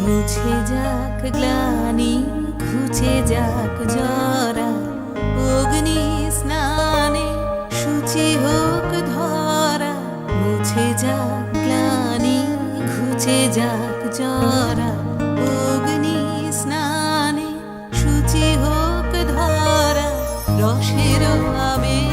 মুছে যাক গ্লানি, ঘুচে যাক জরা, অগ্নি স্নানে শুচি হোক ধরা। মুছে যাক গ্লানি, ঘুচে যাক জরা, অগ্নি স্নানে শুচি হোক ধরা। রসের আবেশ